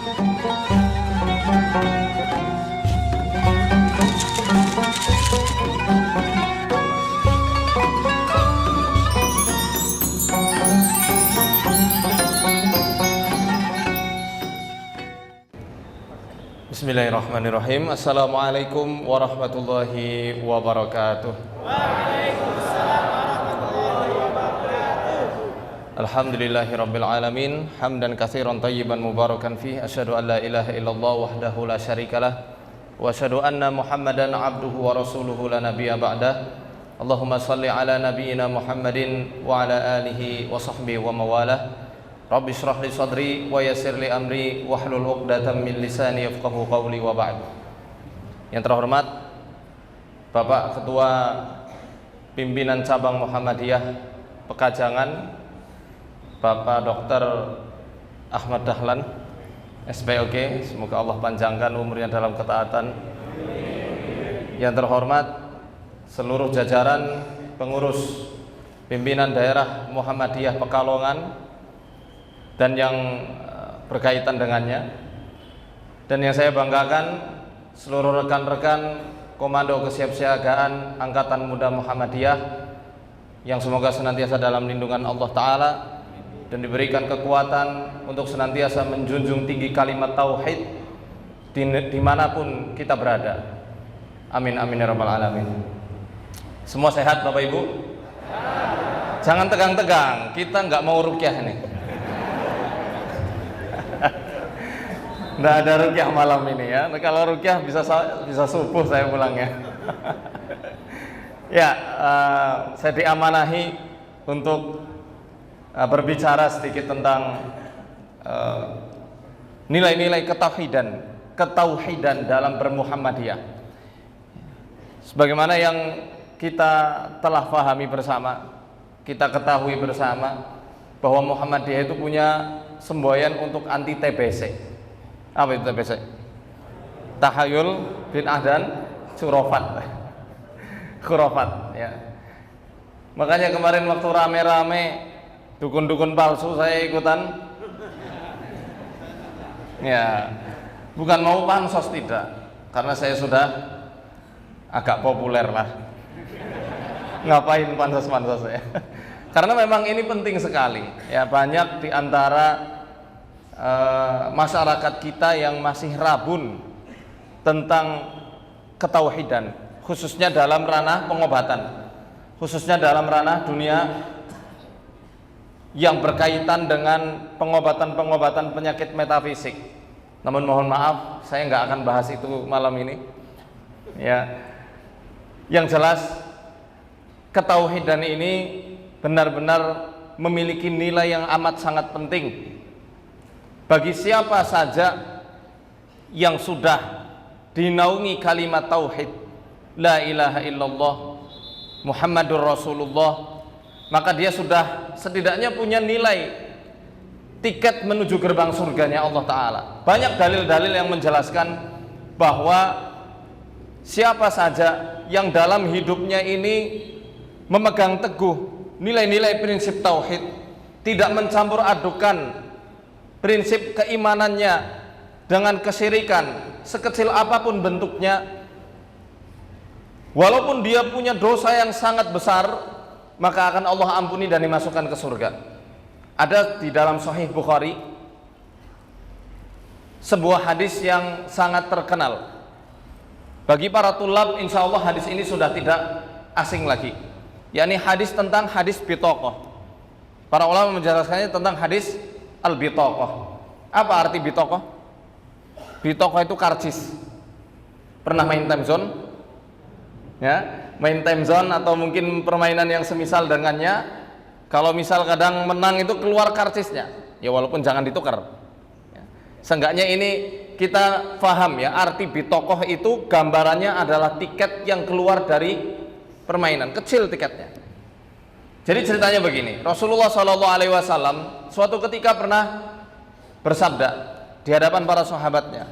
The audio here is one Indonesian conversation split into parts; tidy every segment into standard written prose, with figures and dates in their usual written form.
Bismillahirrahmanirrahim. Assalamualaikum warahmatullahi wabarakatuh. Waalaikumsalam warahmatullahi wabarakatuh. Alhamdulillahirabbil alamin, hamdan katsiran thayyiban mubarakan fihi, asyhadu an la ilaha illallah wahdahu la syarikalah wa asyhadu anna Muhammadan abduhu wa rasuluhu la nabiyya ba'dah. Allahumma shalli ala nabiyyina Muhammadin wa ala alihi wa sahbihi wa mawalah. Rabbi shrah li sadri wa yassir li amri wahlul 'uqdatam min lisani yafqahu qawli wa ba'd. Yang terhormat Bapak Ketua Pimpinan Cabang Muhammadiyah Pekajangan, Bapak Dr. Ahmad Dahlan SPOG, semoga Allah panjangkan umurnya dalam ketaatan. Yang terhormat seluruh jajaran pengurus pimpinan daerah Muhammadiyah Pekalongan dan yang berkaitan dengannya, dan yang saya banggakan seluruh rekan-rekan Komando Kesiapsiagaan Angkatan Muda Muhammadiyah yang semoga senantiasa dalam lindungan Allah Ta'ala dan diberikan kekuatan untuk senantiasa menjunjung tinggi kalimat tauhid dimanapun kita berada. Amin amin ya rabbal alamin. Semua sehat Bapak Ibu? Jangan tegang-tegang, kita nggak mau rukyah nih. Nggak ada rukyah malam ini ya. Kalau rukyah bisa subuh saya pulangnya. Ya, saya diamanahi untuk berbicara sedikit tentang nilai-nilai ketauhidan dalam bermuhammadiyah. Sebagaimana yang kita telah pahami bersama, kita ketahui bersama bahwa Muhammadiyah itu punya semboyan untuk anti TBC. Apa itu TBC? Tahayul, bid'ah dan khurafat ya. Makanya kemarin waktu rame-rame dukun-dukun palsu saya ikutan. Ya, bukan mau pansos, tidak, karena saya sudah agak populer lah. Ngapain pansos-pansos ya? Karena memang ini penting sekali ya. Banyak di antara masyarakat kita yang masih rabun tentang ketauhidan, khususnya dalam ranah pengobatan, khususnya dalam ranah dunia yang berkaitan dengan pengobatan penyakit metafisik. Namun mohon maaf, saya nggak akan bahas itu malam ini ya. Yang jelas ketauhidan ini benar-benar memiliki nilai yang amat sangat penting bagi siapa saja yang sudah dinaungi kalimat tauhid la ilaha illallah Muhammadur Rasulullah, maka dia sudah setidaknya punya nilai tiket menuju gerbang surganya Allah Ta'ala. Banyak dalil-dalil yang menjelaskan bahwa siapa saja yang dalam hidupnya ini memegang teguh nilai-nilai prinsip tauhid, tidak mencampur adukan prinsip keimanannya dengan kesyirikan sekecil apapun bentuknya, walaupun dia punya dosa yang sangat besar, maka akan Allah ampuni dan dimasukkan ke surga. Ada di dalam Sahih Bukhari sebuah hadis yang sangat terkenal bagi para tulab. Insya Allah hadis ini sudah tidak asing lagi, yakni hadis tentang hadis bitaqah. Para ulama menjelaskannya tentang hadis al-bitaqah. Apa arti bitaqah? Bitaqah itu karcis. Pernah main time zone? Ya, main time zone atau mungkin permainan yang semisal dengannya. Kalau misal kadang menang itu keluar karcisnya, ya walaupun jangan ditukar. Ya. Seenggaknya ini kita paham ya, arti bitaqah itu gambarannya adalah tiket yang keluar dari permainan, kecil tiketnya. Jadi ceritanya begini, Rasulullah SAW suatu ketika pernah bersabda di hadapan para sahabatnya,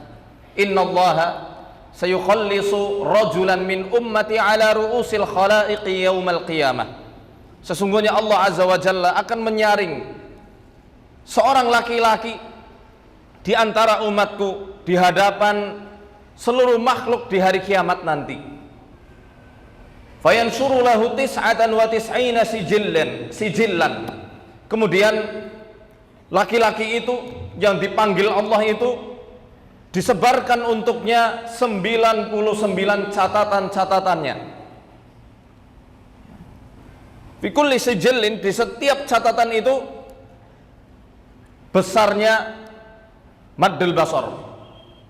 innallaha sayukhallisu rajulan min ummati ala ru'usil khalaiqi yaumal qiyamah. Sesungguhnya Allah Azza wa Jalla akan menyaring seorang laki-laki di antara umatku di hadapan seluruh makhluk di hari kiamat nanti. Fayanshuru lahu tis'atan wa tis'ina sijillan. Kemudian laki-laki itu yang dipanggil Allah itu disebarkan untuknya 99 catatan-catatannya. Fi kulli sijillin, di setiap catatan itu besarnya maddul basar,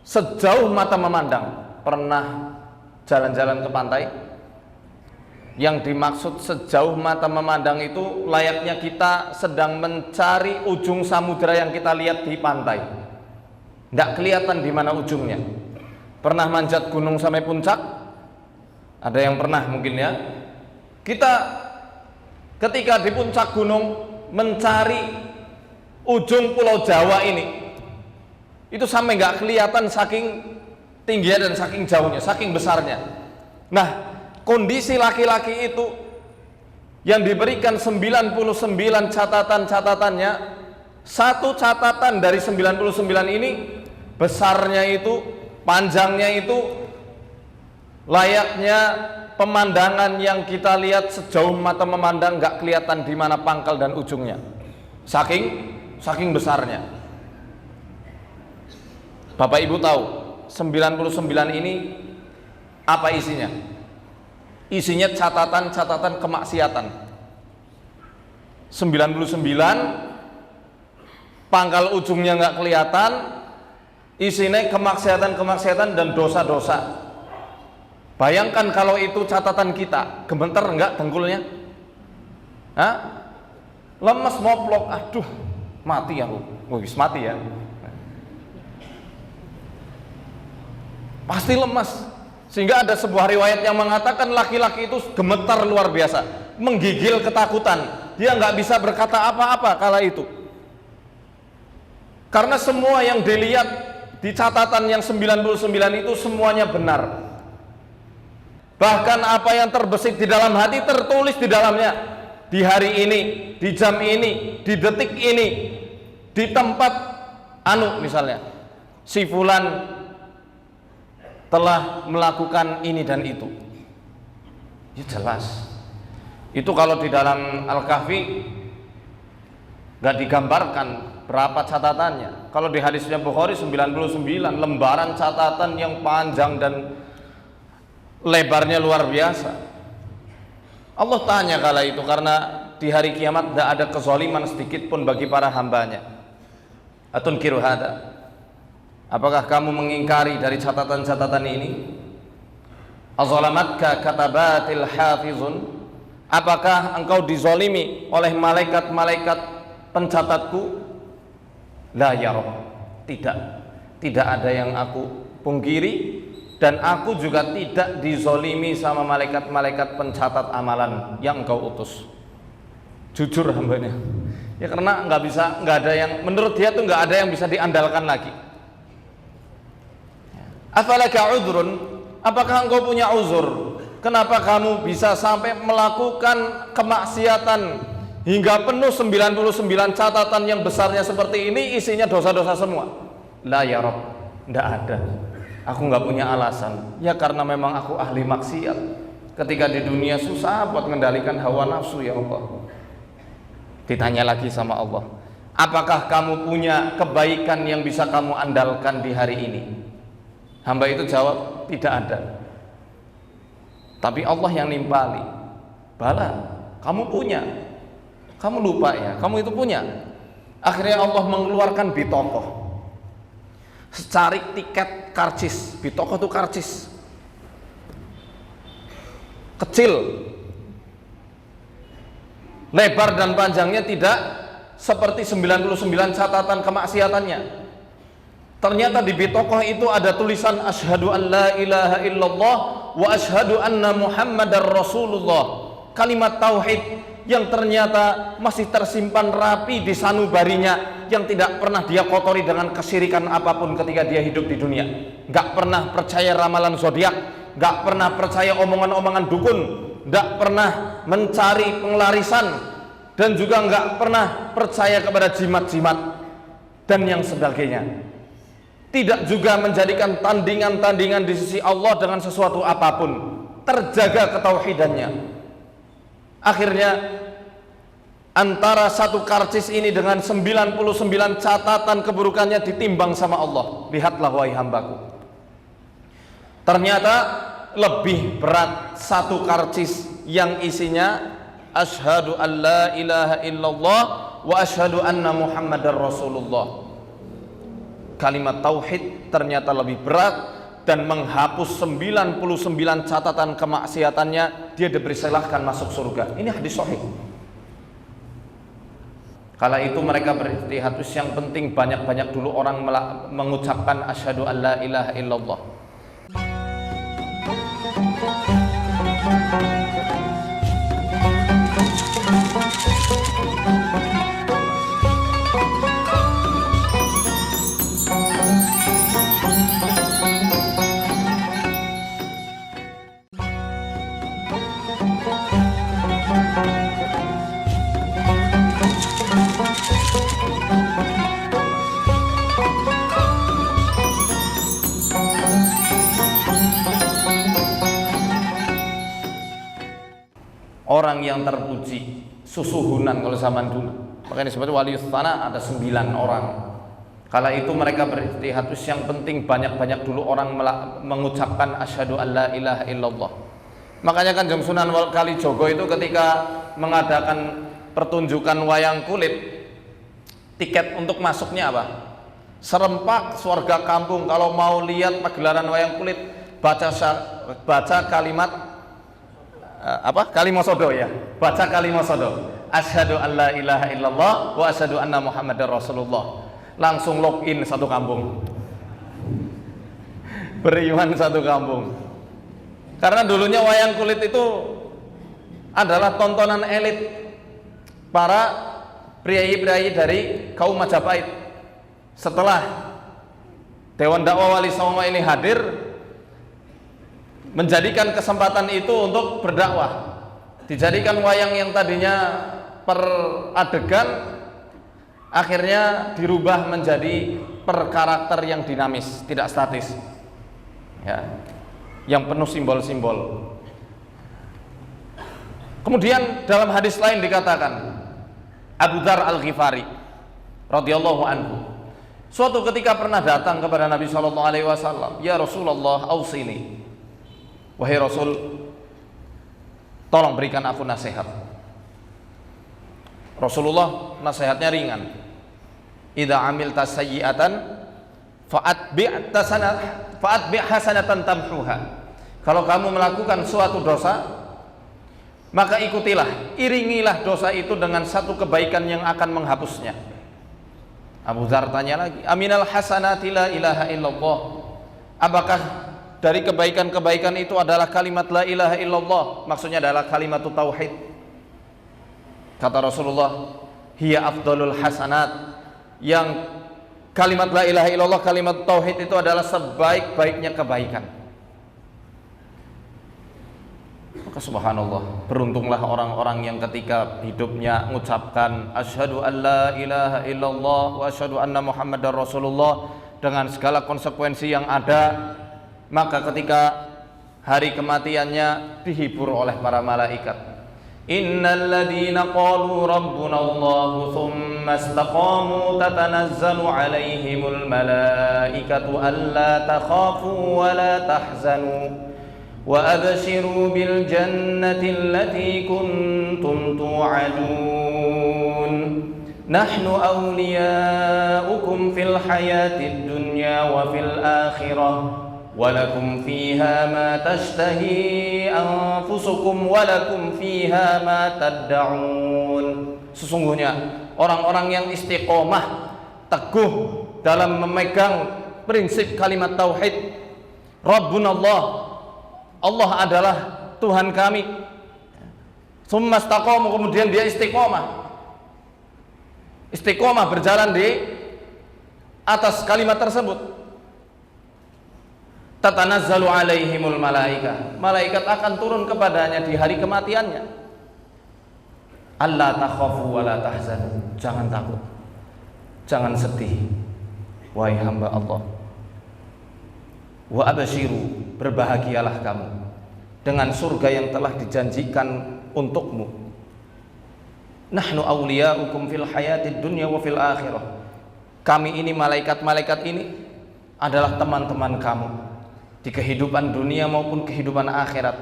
sejauh mata memandang. Pernah jalan-jalan ke pantai? Yang dimaksud sejauh mata memandang itu layaknya kita sedang mencari ujung samudera yang kita lihat di pantai. Tidak kelihatan di mana ujungnya. Pernah manjat gunung sampai puncak? Ada yang pernah mungkin ya. Kita ketika di puncak gunung mencari ujung pulau Jawa ini, itu sampai nggak kelihatan saking tingginya dan saking jauhnya, saking besarnya. Nah, kondisi laki-laki itu yang diberikan 99 catatan-catatannya, satu catatan dari 99 ini besarnya itu, panjangnya itu layaknya pemandangan yang kita lihat sejauh mata memandang, nggak kelihatan di mana pangkal dan ujungnya, saking besarnya. Bapak Ibu tahu 99 ini apa isinya? Isinya catatan-catatan kemaksiatan. 99 pangkal ujungnya nggak kelihatan, isinya kemaksiatan-kemaksiatan dan dosa-dosa. Bayangkan kalau itu catatan kita, gemeter enggak dengkulnya? Hah? Lemes moplok, aduh, mati aku. Wis mati ya. Pasti lemas. Sehingga ada sebuah riwayat yang mengatakan laki-laki itu gemetar luar biasa, menggigil ketakutan. Dia nggak bisa berkata apa-apa kala itu. Karena semua yang dilihat di catatan yang 99 itu semuanya benar. Bahkan apa yang terbesit di dalam hati tertulis di dalamnya. Di hari ini, di jam ini, di detik ini, di tempat misalnya, si fulan telah melakukan ini dan itu. Ya jelas. Itu kalau di dalam Al-Kahfi nggak digambarkan berapa catatannya. Kalau di hadisnya Bukhari 99 lembaran catatan yang panjang dan lebarnya luar biasa. Allah tanya kala itu, karena di hari kiamat tidak ada kezaliman sedikit pun bagi para hambanya. Atunkiru hada, apakah kamu mengingkari dari catatan-catatan ini? Azalamatka katabatil hafizun, apakah engkau dizalimi oleh malaikat-malaikat pencatatku? La ya Rabb, tidak ada yang aku pungkiri, dan aku juga tidak dizolimi sama malaikat-malaikat pencatat amalan yang engkau utus. Jujur hambanya ya, karena nggak ada yang, menurut dia tuh nggak ada yang bisa diandalkan lagi. Afalaka udhrun, apakah engkau punya uzur? Kenapa kamu bisa sampai melakukan kemaksiatan hingga penuh 99 catatan yang besarnya seperti ini, isinya dosa-dosa semua? La ya Rabb, nggak ada. Aku nggak punya alasan. Ya karena memang aku ahli maksiat. Ketika di dunia susah buat mengendalikan hawa nafsu ya Allah. Ditanya lagi sama Allah, apakah kamu punya kebaikan yang bisa kamu andalkan di hari ini? Hamba itu jawab, tidak ada. Tapi Allah yang nimpali, bala, kamu punya. Kamu lupa ya, kamu itu punya. Akhirnya Allah mengeluarkan bitokoh, secarik tiket karcis. Bitokoh itu karcis kecil, lebar dan panjangnya tidak seperti 99 catatan kemaksiatannya. Ternyata di bitokoh itu ada tulisan asyhadu an la ilaha illallah wa asyhadu anna muhammadar rasulullah, kalimat tauhid yang ternyata masih tersimpan rapi di sanubarinya, yang tidak pernah dia kotori dengan kesyirikan apapun ketika dia hidup di dunia. Gak pernah percaya ramalan zodiak, gak pernah percaya omongan-omongan dukun, gak pernah mencari penglarisan, dan juga gak pernah percaya kepada jimat-jimat dan yang sebagainya. tidak juga menjadikan tandingan-tandingan di sisi Allah dengan sesuatu apapun, terjaga ketauhidannya. Akhirnya antara satu karcis ini dengan 99 catatan keburukannya ditimbang sama Allah. Lihatlah wahai hambaku, ternyata lebih berat satu karcis yang isinya asyhadu an la ilaha illallah wa asyhadu anna muhammadar rasulullah. Kalimat tauhid ternyata lebih berat dan menghapus 99 catatan kemaksiatannya, dia dipersilahkan masuk surga. Ini hadis sahih. Kala itu mereka beristihad, yang penting banyak-banyak dulu orang mengucapkan asyhadu an la ilaha illallah. Orang yang terpuji, susuhunan kalau zaman dulu, makanya disebut walius tanah, ada 9 orang. Kala itu mereka beristihad, yang penting banyak-banyak dulu orang mengucapkan asyhadu an la ilaha illallah. Makanya Kanjeng Sunan Kalijogo itu ketika mengadakan pertunjukan wayang kulit, tiket untuk masuknya apa? Serempak warga kampung kalau mau lihat pagelaran wayang kulit, baca kalimat Kalimosodo ya, baca kalimosodo, asyhadu an la ilaha illallah wa asyhadu anna muhammadar rasulullah. Langsung login satu kampung, beriman satu kampung. Karena dulunya wayang kulit itu adalah tontonan elit para priayi-priayi dari kaum Majapahit. Setelah Dewan Dakwah Wali Songo ini hadir, menjadikan kesempatan itu untuk berdakwah, dijadikan wayang yang tadinya per adegan akhirnya dirubah menjadi per karakter yang dinamis, tidak statis ya, yang penuh simbol-simbol. Kemudian dalam hadis lain dikatakan, Abu Dzar Al-Ghifari radhiyallahu anhu suatu ketika pernah datang kepada Nabi SAW, ya Rasulullah ausini, wahai Rasul, tolong berikan aku nasihat. Rasulullah nasihatnya ringan. Idza amilta sayyi'atan fa'atbi' hasanatan tamhuha. Kalau kamu melakukan suatu dosa, maka ikutilah, iringilah dosa itu dengan satu kebaikan yang akan menghapusnya. Abu Dzar tanya lagi, aminal hasanati la ilaha illallah. Apakah dari kebaikan-kebaikan itu adalah kalimat la ilaha illallah? Maksudnya adalah kalimat tauhid. Kata Rasulullah, hiya afdalul hasanat. Yang kalimat la ilaha illallah, kalimat tauhid itu adalah sebaik-baiknya kebaikan. Maka subhanallah, beruntunglah orang-orang yang ketika hidupnya mengucapkan asyhadu an la ilaha illallah wa asyhadu anna muhammadar rasulullah dengan segala konsekuensi yang ada. Maka ketika hari kematiannya dihibur oleh para malaikat. Innal ladzina qalu rabbuna Allah tsumma istaqamu tatanazzalu alaihimul malaikatu alla takhafu wa la tahzanu wa abshiru bil jannati allati kuntum tu'adun nahnu awliya'ukum fil hayatid dunya wa fil akhirah walakum fiha ma tashtahi anfusukum walakum fiha ma tad'un. Sesungguhnya orang-orang yang istiqomah, teguh dalam memegang prinsip kalimat tauhid, Rabbunallah, Allah adalah Tuhan kami, tsumma istaqamu, kemudian dia istiqomah berjalan di atas kalimat tersebut, tatanazzalu alaihimul malaika, malaikat akan turun kepadanya di hari kematiannya. Alla takhafu wa la tahzanu, jangan takut, jangan sedih wahai hamba Allah, wa abshiru, berbahagialah kamu dengan surga yang telah dijanjikan untukmu. Nahnu awliya'ukum fil hayatid dunya wa fil akhirah. Kami ini, malaikat-malaikat ini adalah teman-teman kamu di kehidupan dunia maupun kehidupan akhirat.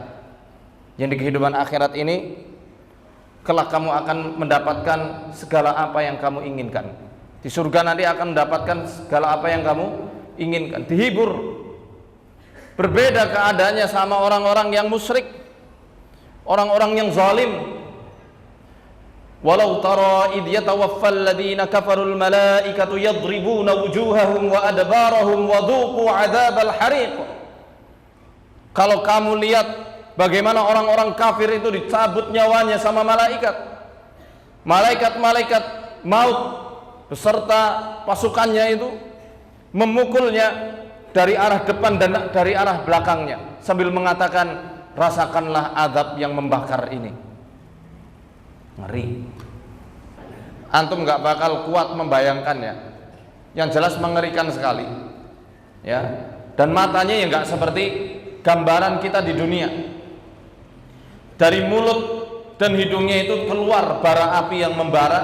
Yang di kehidupan akhirat ini kelak kamu akan mendapatkan segala apa yang kamu inginkan. Di surga nanti akan mendapatkan segala apa yang kamu inginkan, dihibur. Berbeda keadaannya sama orang-orang yang musyrik, orang-orang yang zalim. Walau tara idh yatawaffal ladzina kafarul malaikatu yadribuna wujuhahum wa adbarahum wa dhuqu adzabal hariq. Kalau kamu lihat bagaimana orang-orang kafir itu dicabut nyawanya sama malaikat. Malaikat-malaikat maut beserta pasukannya itu memukulnya dari arah depan dan dari arah belakangnya sambil mengatakan, rasakanlah azab yang membakar ini. Ngeri. Antum nggak bakal kuat membayangkannya. Yang jelas mengerikan sekali, ya. Dan matanya ya nggak seperti gambaran kita di dunia. Dari mulut dan hidungnya itu keluar bara api yang membara,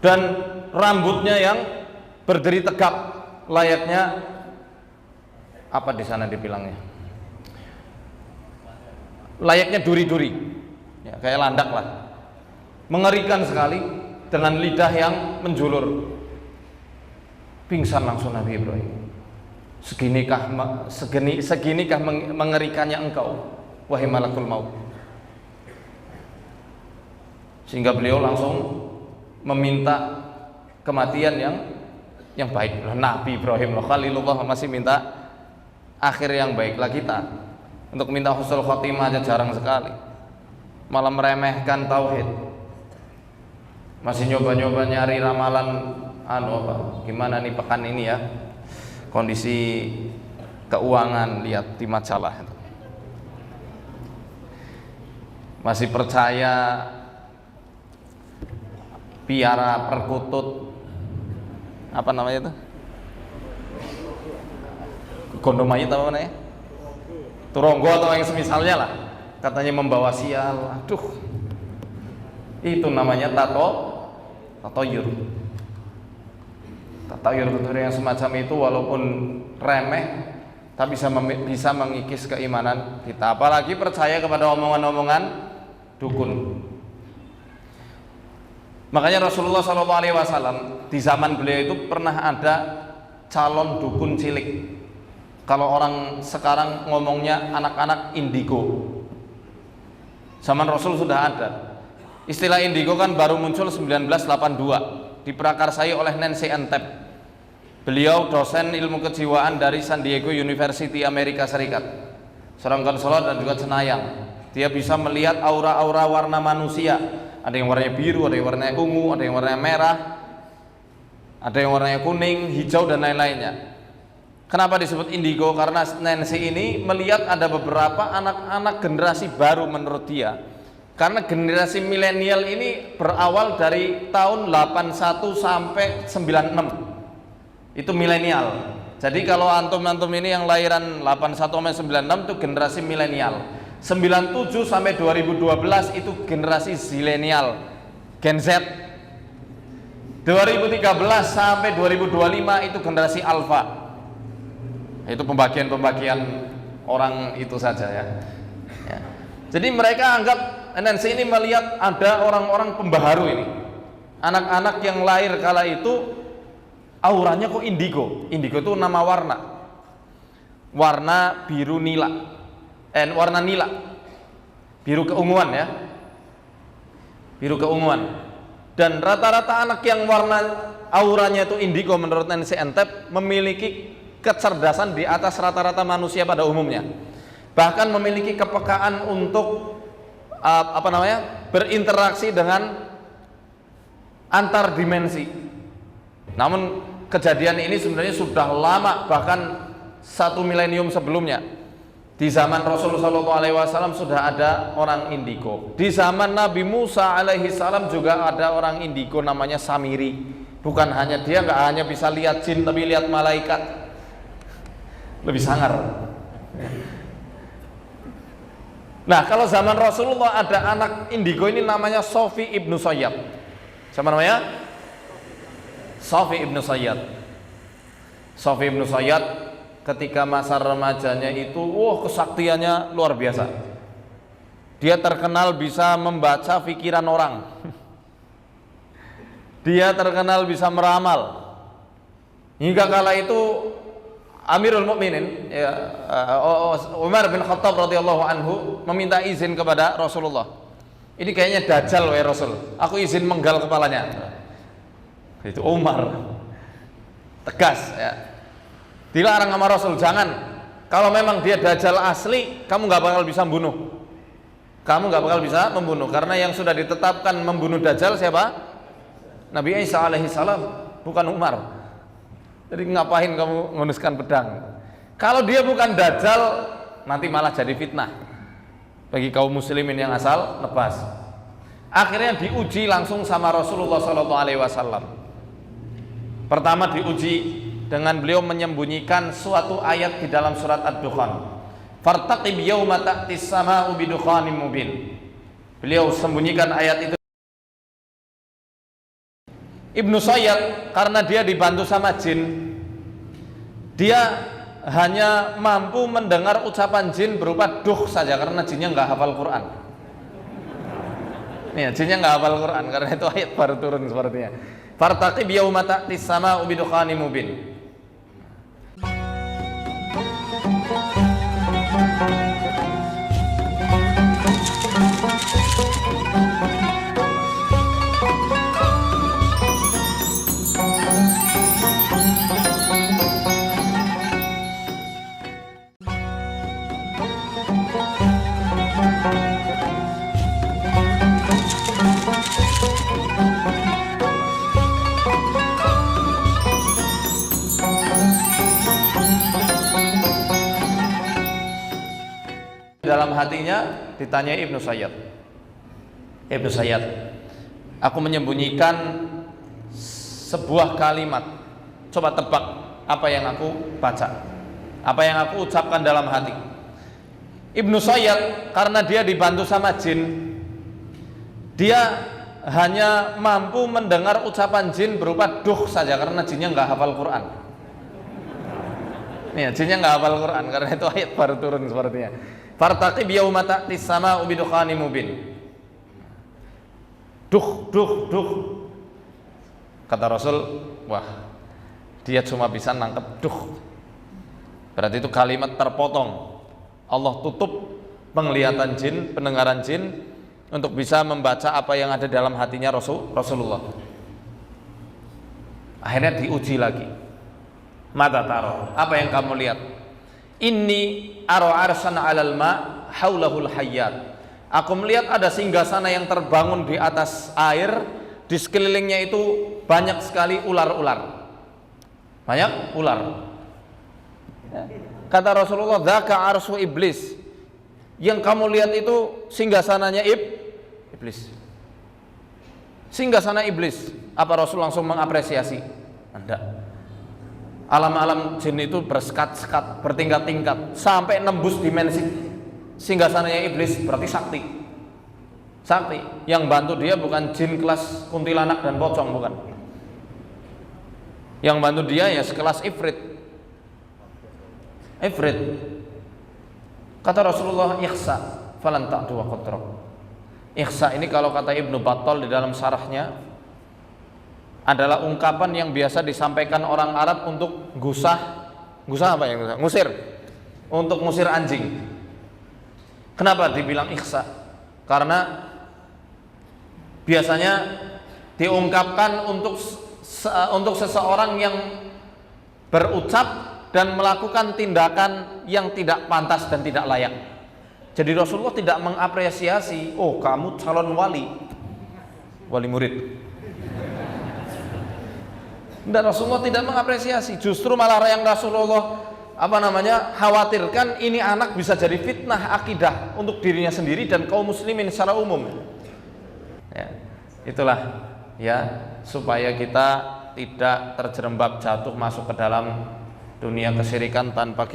dan rambutnya yang berdiri tegap layaknya apa di sana dibilangnya, layaknya duri-duri, ya, kayak landak lah. Mengerikan sekali, dengan lidah yang menjulur. Pingsan langsung Nabi Ibrahim. Seginikah mengerikannya engkau, wahai malakul maut? Sehingga beliau langsung meminta kematian yang baik. Nabi Ibrahim Khalilullah masih minta akhir yang baik. Lah kita untuk minta husnul khotimah aja jarang sekali, malah meremehkan tauhid. Masih nyoba-nyoba nyari ramalan gimana nih pekan ini ya, kondisi keuangan, lihat di majalah itu. Masih percaya piara perkutut, apa namanya itu? Gondomayit apa namanya? Turonggo atau yang semisalnya lah. Katanya membawa sial. Aduh. Itu namanya tatoyur. Tatoyur yang semacam itu walaupun remeh tapi bisa mengikis keimanan kita. Apalagi percaya kepada omongan-omongan dukun. Makanya Rasulullah SAW di zaman beliau itu pernah ada calon dukun cilik. Kalau orang sekarang ngomongnya anak-anak indigo, zaman Rasul sudah ada. Istilah indigo kan baru muncul 1982, diprakarsai oleh Nancy Entep. Beliau dosen ilmu kejiwaan dari San Diego University Amerika Serikat, seorang konselor dan juga cenayang. Dia bisa melihat aura-aura warna manusia. Ada yang warnanya biru, ada yang warnanya ungu, ada yang warnanya merah, ada yang warnanya kuning, hijau dan lain-lainnya. Kenapa disebut indigo? Karena Nancy ini melihat ada beberapa anak-anak generasi baru menurut dia. Karena generasi milenial ini berawal dari tahun 81 sampai 96. Itu milenial. Jadi kalau antum-antum ini yang lahiran 81 sampai 96 itu generasi milenial. 97 sampai 2012 itu generasi zilenial, Gen Z. 2013 sampai 2025 itu generasi alfa. Itu pembagian-pembagian orang itu saja ya. Jadi mereka anggap Nancy ini melihat ada orang-orang pembaharu ini, anak-anak yang lahir kala itu auranya kok indigo. Indigo itu nama warna biru nila, warna nila, biru keunguan ya, biru keunguan. Dan rata-rata anak yang warna auranya itu indigo menurut Nancy Entep memiliki kecerdasan di atas rata-rata manusia pada umumnya. Bahkan memiliki kepekaan untuk berinteraksi dengan antar dimensi. Namun kejadian ini sebenarnya sudah lama, bahkan 1 milenium sebelumnya. Di zaman Rasulullah SAW sudah ada orang indigo. Di zaman Nabi Musa alaihissalam juga ada orang indigo namanya Samiri. Bukan hanya dia, nggak hanya bisa lihat jin tapi lihat malaikat. lebih sangar. Nah, kalau zaman Rasulullah ada anak indigo ini namanya Sofi ibnu Sayyad. Siapa namanya? Sofi ibnu Sayyad. Sofi ibnu Sayyad ketika masa remajanya itu, kesaktiannya luar biasa. Dia terkenal bisa membaca pikiran orang. Dia terkenal bisa meramal. Hingga kala itu Amirul Mukminin Umar bin Khattab radhiyallahu anhu meminta izin kepada Rasulullah. Ini kayaknya dajjal wahai Rasul. Aku izin menggal kepalanya. Itu Umar. Tegas ya. Dilarang sama Rasul, jangan. Kalau memang dia dajjal asli, kamu nggak bakal bisa membunuh. Kamu nggak bakal bisa membunuh karena yang sudah ditetapkan membunuh dajjal siapa? Nabi Isa alaihissalam, bukan Umar. Jadi ngapain kamu ngunuskan pedang? Kalau dia bukan dajjal, nanti malah jadi fitnah bagi kaum muslimin yang asal nebas. Akhirnya diuji langsung sama Rasulullah SAW. Pertama diuji dengan beliau menyembunyikan suatu ayat di dalam surat Ad-Dukhan. Fartaqib yauma ta'tis sama'u bidukhanin mubin. Beliau sembunyikan ayat itu. Ibnu Sayyad karena dia dibantu sama jin, dia hanya mampu mendengar ucapan jin berupa duh saja karena jinnya nggak hafal Quran. Nih, jinnya nggak hafal Quran karena itu ayat baru turun sepertinya. Fartaqib yauma ta'tis sama'u bidukhanin mubin. Dalam hatinya ditanya Ibnu Sayyad, Ibnu Sayyad, aku menyembunyikan sebuah kalimat, coba tebak apa yang aku baca, apa yang aku ucapkan dalam hati. Ibnu Sayyad karena dia dibantu sama jin, dia hanya mampu mendengar ucapan jin berupa duh saja karena jinnya nggak hafal Quran. Nih, jinnya nggak hafal Quran karena itu ayat baru turun sepertinya. Fartaqib yauma ta'tis sama'u bidukhanin mubin. Duh, duh, duh. Kata Rasul, wah, dia cuma bisa nangkep duh. Berarti itu kalimat terpotong. Allah tutup penglihatan jin, pendengaran jin untuk bisa membaca apa yang ada dalam hatinya Rasulullah. Akhirnya diuji lagi. Mata taro, apa yang kamu lihat? Inni ara arsan 'alal ma haulahul hayyat. Aku melihat ada singgasana yang terbangun di atas air, di sekelilingnya itu banyak sekali ular-ular. Banyak ular. Kata Rasulullah, "Dzaka arsyu iblis." Yang kamu lihat itu singgasananya iblis. Singgasana iblis. Apa Rasul langsung mengapresiasi? Tidak. Alam-alam jin itu bersekat-sekat, bertingkat-tingkat sampai nembus dimensi. Singgasananya iblis berarti sakti. Sakti. Yang bantu dia bukan jin kelas kuntilanak dan pocong, bukan. Yang bantu dia ya sekelas ifrit. Ifrit. Kata Rasulullah, "Ikhsa falan ta'du wa qatrab." Ikhsa ini kalau kata Ibnu Battal di dalam syarahnya adalah ungkapan yang biasa disampaikan orang Arab untuk gusah apa yang gusah? Ngusir, untuk ngusir anjing. Kenapa dibilang ikhsa? Karena biasanya diungkapkan untuk seseorang yang berucap dan melakukan tindakan yang tidak pantas dan tidak layak. Jadi Rasulullah tidak mengapresiasi, oh kamu calon wali murid. Dan Rasulullah tidak mengapresiasi, justru malah yang Rasulullah khawatirkan ini anak bisa jadi fitnah akidah untuk dirinya sendiri dan kaum muslimin secara umum. Ya, itulah ya supaya kita tidak terjerembab jatuh masuk ke dalam dunia kesyirikan tanpa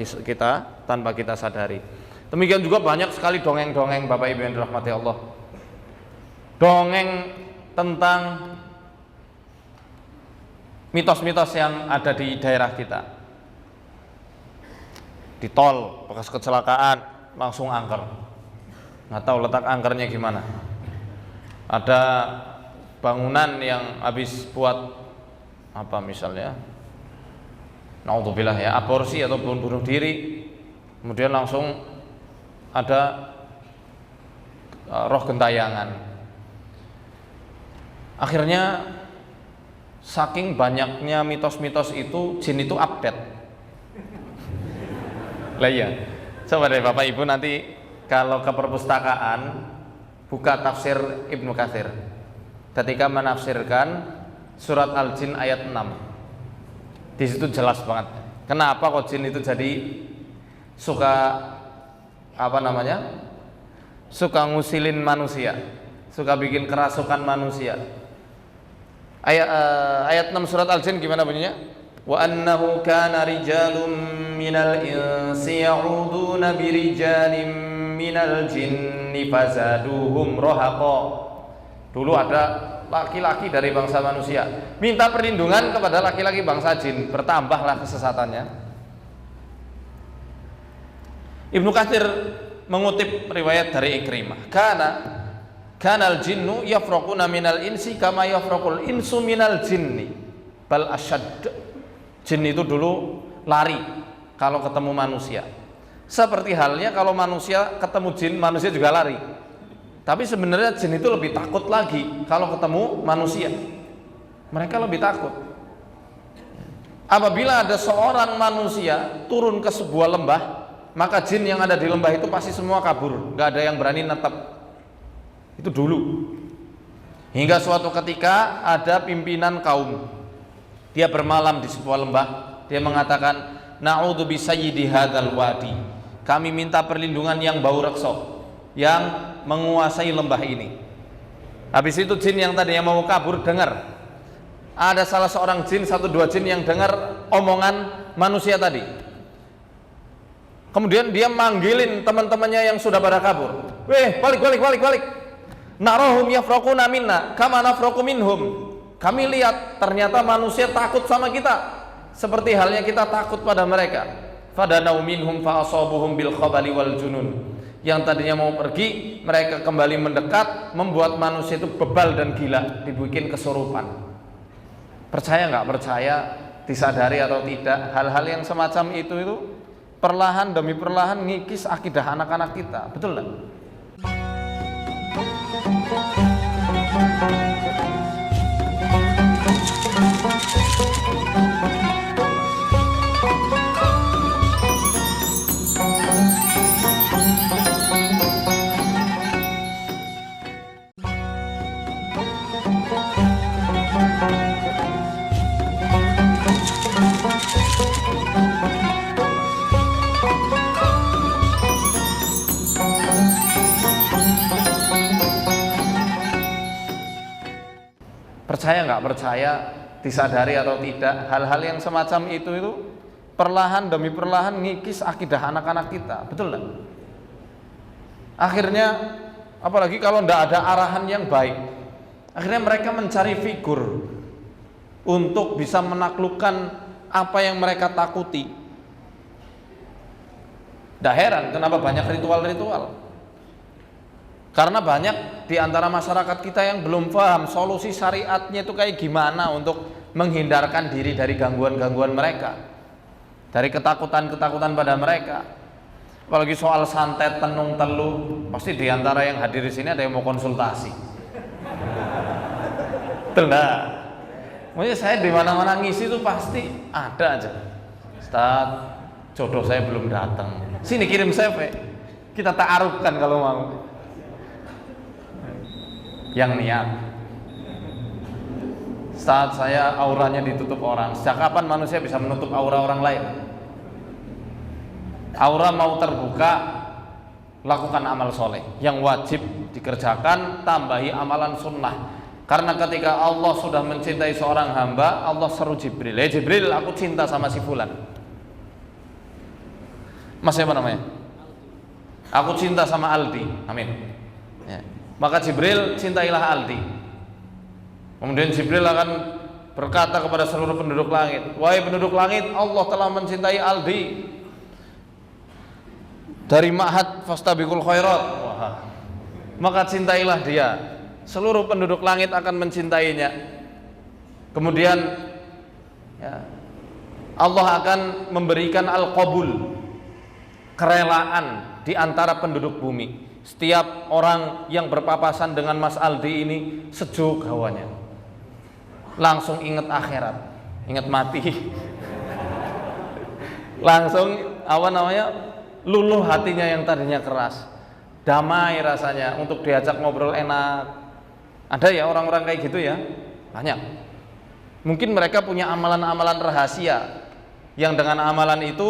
kita sadari. Demikian juga banyak sekali dongeng-dongeng Bapak Ibu yang dirahmati Allah. Dongeng tentang mitos-mitos yang ada di daerah kita. Di tol bekas kecelakaan langsung angker. Nggak tahu letak angkernya gimana. Ada bangunan yang habis buat apa misalnya, naudzubillah ya, aborsi ataupun bunuh diri, kemudian langsung ada roh gentayangan. Akhirnya saking banyaknya mitos-mitos itu, jin itu update. Lah iya, coba deh Bapak Ibu nanti kalau ke perpustakaan buka tafsir Ibnu Katsir. Ketika menafsirkan surat Al-Jin ayat 6, di situ jelas banget kenapa kok jin itu jadi suka suka ngusilin manusia, suka bikin kerasukan manusia. Ayat 6 surat Al-Jin gimana bunyinya? Wa annahu kana rijalun minal insi ya'uduna birijalin minal jinni fazaduhum rahaqa. Dulu ada laki-laki dari bangsa manusia minta perlindungan kepada laki-laki bangsa jin, bertambahlah kesesatannya. Ibnu Katsir mengutip riwayat dari Ikrimah, kanal jinnu yafraquna minal insi kama yafraqul insu minal jinni bal asyad. Jin itu dulu lari kalau ketemu manusia, seperti halnya kalau manusia ketemu jin, manusia juga lari. Tapi sebenarnya jin itu lebih takut lagi kalau ketemu manusia. Mereka lebih takut. Apabila ada seorang manusia turun ke sebuah lembah, maka jin yang ada di lembah itu pasti semua kabur, nggak ada yang berani netep. Itu dulu. Hingga suatu ketika ada pimpinan kaum, dia bermalam di sebuah lembah, dia mengatakan, na'udzu bi sayyidi hadzal wadi. Kami minta perlindungan yang bau rekso, yang menguasai lembah ini. Habis itu jin yang tadinya mau kabur dengar, ada salah seorang jin, 1-2 jin yang dengar omongan manusia tadi. Kemudian dia manggilin teman-temannya yang sudah pada kabur. Weh, balik. Narahum yafraquna minna kama nafraqu minhum. Kami lihat ternyata manusia takut sama kita seperti halnya kita takut pada mereka. Fadanau minhum fa asabuhum bil khabali wal junun. Yang tadinya mau pergi, mereka kembali mendekat, membuat manusia itu bebal dan gila, dibikin kesurupan. Percaya nggak percaya, disadari atau tidak, hal-hal yang semacam itu perlahan demi perlahan ngikis akidah anak-anak kita, betul nggak? Percaya nggak percaya, disadari atau tidak, hal-hal yang semacam itu perlahan demi perlahan ngikis akidah anak-anak kita, betul nggak? Akhirnya apalagi kalau nggak ada arahan yang baik, akhirnya mereka mencari figur untuk bisa menaklukkan apa yang mereka takuti. Nggak heran kenapa banyak ritual-ritual. Karena banyak di antara masyarakat kita yang belum paham solusi syariatnya itu kayak gimana untuk menghindarkan diri dari gangguan-gangguan mereka, dari ketakutan-ketakutan pada mereka. Apalagi soal santet, tenung, teluh, pasti di antara yang hadir di sini ada yang mau konsultasi. Betul nggak? Maksudnya saya di mana-mana ngisi itu pasti ada aja. Ustaz, jodoh saya belum datang. Sini kirim CV, kita ta'arufkan kalau mau. Yang niat, saat saya auranya ditutup orang. Sejak kapan manusia bisa menutup aura orang lain? Aura mau terbuka, lakukan amal soleh yang wajib dikerjakan, tambahi amalan sunnah. Karena ketika Allah sudah mencintai seorang hamba, Allah seru Jibril, Jibril, aku cinta sama si fulan. Mas siapa namanya? Aku cinta sama Aldi. Amin. Ya. Maka Jibril, cintailah Aldi. Kemudian Jibril akan berkata kepada seluruh penduduk langit, wahai penduduk langit, Allah telah mencintai Aldi dari ma'had fastabiqul khairat. Wah. Maka cintailah dia. Seluruh penduduk langit akan mencintainya. Kemudian ya, Allah akan memberikan al-qabul, kerelaan di antara penduduk bumi. Setiap orang yang berpapasan dengan Mas Aldi ini sejuk hawanya, langsung ingat akhirat, ingat mati, langsung luluh hatinya yang tadinya keras, damai rasanya untuk diajak ngobrol enak. Ada ya orang-orang kayak gitu ya, banyak. Mungkin mereka punya amalan-amalan rahasia yang dengan amalan itu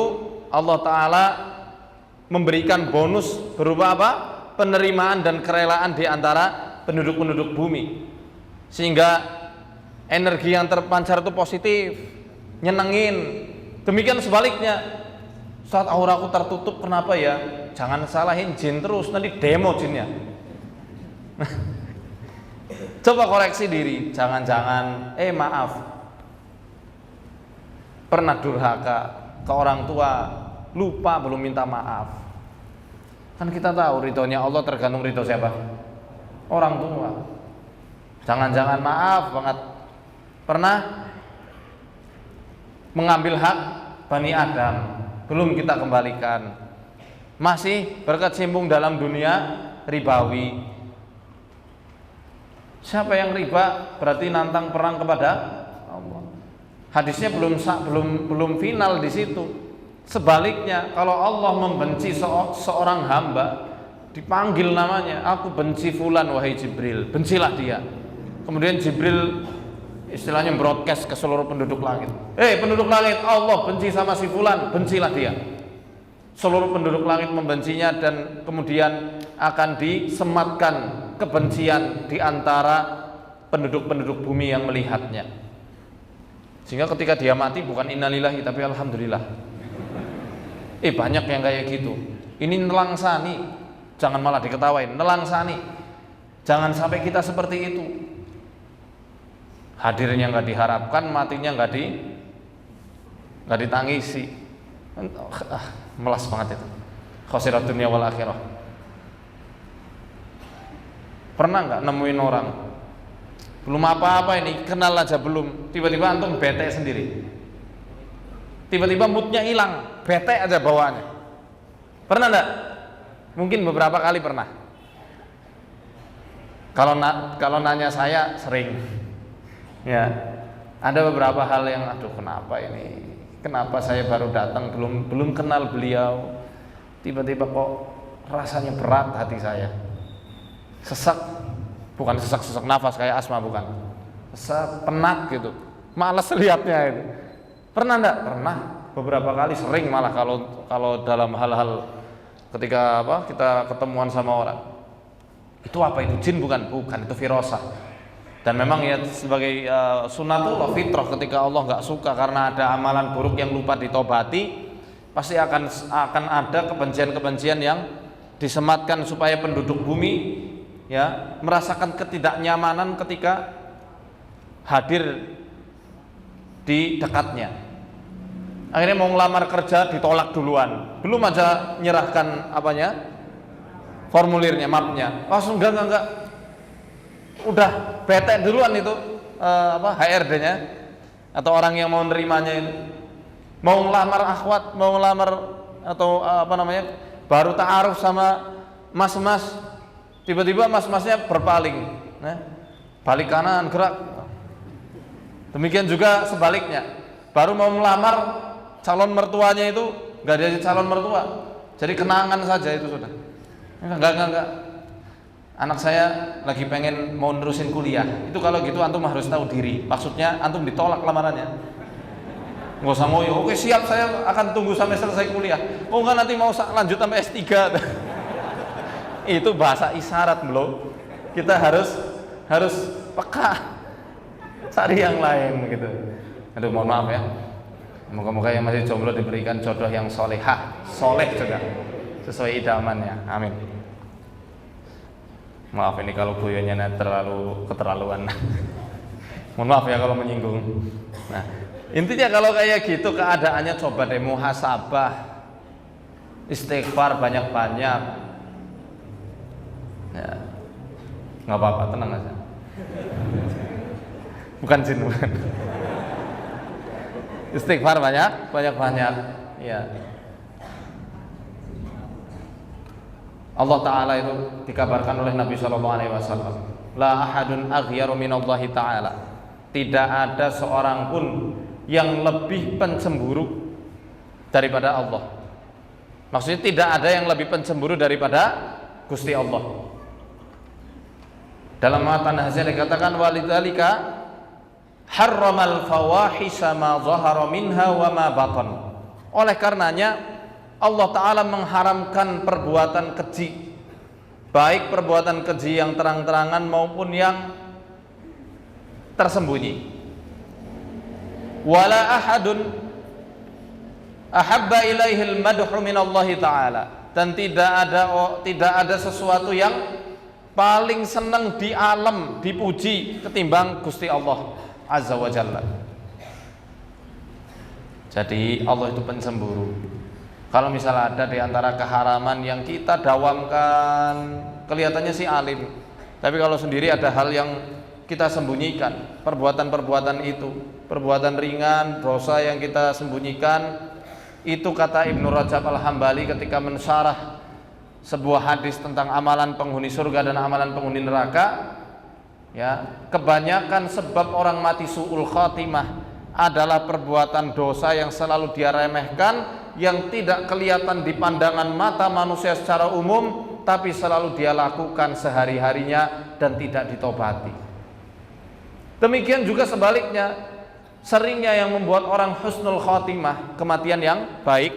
Allah Ta'ala memberikan bonus berupa apa? Penerimaan dan kerelaan di antara penduduk-penduduk bumi, sehingga energi yang terpancar itu positif, nyenengin. Demikian sebaliknya, saat auraku tertutup, kenapa ya? Jangan salahin jin terus, nanti demo jinnya. Coba koreksi diri, jangan-jangan maaf, pernah durhaka ke orang tua, lupa belum minta maaf. Kan kita tahu ridhonya Allah tergantung ridho siapa? Orang tua. Jangan-jangan maaf banget, pernah mengambil hak Bani Adam, belum kita kembalikan, masih berkecimpung dalam dunia ribawi. Siapa yang riba berarti nantang perang kepada Allah. Hadisnya belum final di situ. Sebaliknya, kalau Allah membenci seorang hamba, dipanggil namanya, aku benci fulan wahai Jibril, bencilah dia. Kemudian Jibril istilahnya broadcast ke seluruh penduduk langit, penduduk langit, Allah benci sama si fulan, bencilah dia. Seluruh penduduk langit membencinya, dan kemudian akan disematkan kebencian di antara penduduk-penduduk bumi yang melihatnya. Sehingga ketika dia mati bukan innalillahi tapi alhamdulillah. Banyak yang kayak gitu. Ini nelangsani, jangan malah diketawain, nelangsani. Jangan sampai kita seperti itu. Hadirnya nggak diharapkan, matinya nggak ditangisi. Melas banget itu. Khosirat dunia wal akhirah. Pernah nggak nemuin orang belum apa-apa ini, kenal aja belum, tiba-tiba antum bete sendiri, tiba-tiba moodnya hilang, bete aja bawaannya. Pernah enggak? Mungkin beberapa kali pernah. Kalau nanya saya sering. Ya, ada beberapa hal yang aduh kenapa ini? Kenapa saya baru datang belum kenal beliau, tiba-tiba kok rasanya berat hati saya. Sesak, bukan sesak nafas kayak asma, bukan. Sesak, penat gitu. Malas lihatnya itu. Pernah enggak? Pernah. Beberapa kali, sering malah kalau dalam hal-hal ketika kita ketemuan sama orang. Itu apa itu? Jin bukan? Bukan, itu firasah. Dan memang ya sebagai sunatullah, fitrah, ketika Allah nggak suka karena ada amalan buruk yang lupa ditobati, pasti akan ada kebencian-kebencian yang disematkan supaya penduduk bumi ya merasakan ketidaknyamanan ketika hadir di dekatnya. Akhirnya mau ngelamar kerja ditolak duluan, belum aja nyerahkan formulirnya, mapnya, langsung enggak, udah bete duluan itu HRD-nya atau orang yang mau nerimanya itu. Mau ngelamar akhwat, mau ngelamar atau baru ta'aruf sama mas-mas, tiba-tiba mas-masnya berpaling, balik kanan gerak. Demikian juga sebaliknya, baru mau melamar calon mertuanya itu nggak jadi calon mertua, jadi kenangan saja itu sudah. Enggak. Anak saya lagi pengen mau nerusin kuliah. Itu kalau gitu antum harus tahu diri. Maksudnya antum ditolak lamarannya. Nggak usah ngoyo. Oke siap, saya akan tunggu sampai selesai kuliah. Oh enggak, nanti mau lanjut sampai S3. Itu bahasa isyarat belum. Kita harus peka. Cari yang lain gitu. Aduh mohon maaf ya. Moga-moga yang masih jomblo diberikan jodoh yang solehah, soleh juga sesuai idamannya. Amin. Maaf ini kalau guyonnya terlalu keterlaluan. Mohon maaf ya kalau menyinggung. Nah, intinya kalau kayak gitu keadaannya coba deh muhasabah, istighfar banyak-banyak. Ya, nggak apa-apa, tenang aja. Bukan jin, bukan. Istighfar banyak-banyak. Ya. Allah Ta'ala itu dikabarkan oleh Nabi SAW, la ahadun aghyaru minallahi ta'ala, tidak ada seorang pun yang lebih pencemburu daripada Allah. Maksudnya tidak ada yang lebih pencemburu daripada Gusti Allah. Dalam matan hasil dikatakan walidzalika harramal fawahisha ma zahara minha wa ma batan. Oleh karenanya Allah Ta'ala mengharamkan perbuatan keji, baik perbuatan keji yang terang-terangan maupun yang tersembunyi. Wala ahadun ahabba ilaihil madhu minallahi ta'ala, dan tidak ada sesuatu yang paling senang di alam dipuji ketimbang Gusti Allah Azza wa Jalla. Jadi Allah itu pencemburu. Kalau misalnya ada di antara keharaman yang kita dawamkan, kelihatannya sih alim, tapi kalau sendiri ada hal yang kita sembunyikan, perbuatan-perbuatan itu, perbuatan ringan, dosa yang kita sembunyikan, itu kata Ibnu Rajab Al-Hambali ketika mensyarah sebuah hadis tentang amalan penghuni surga dan amalan penghuni neraka, ya, kebanyakan sebab orang mati su'ul khatimah adalah perbuatan dosa yang selalu dia remehkan, yang tidak kelihatan di pandangan mata manusia secara umum, tapi selalu dia lakukan sehari-harinya dan tidak ditobati. Demikian juga sebaliknya, seringnya yang membuat orang husnul khotimah, kematian yang baik,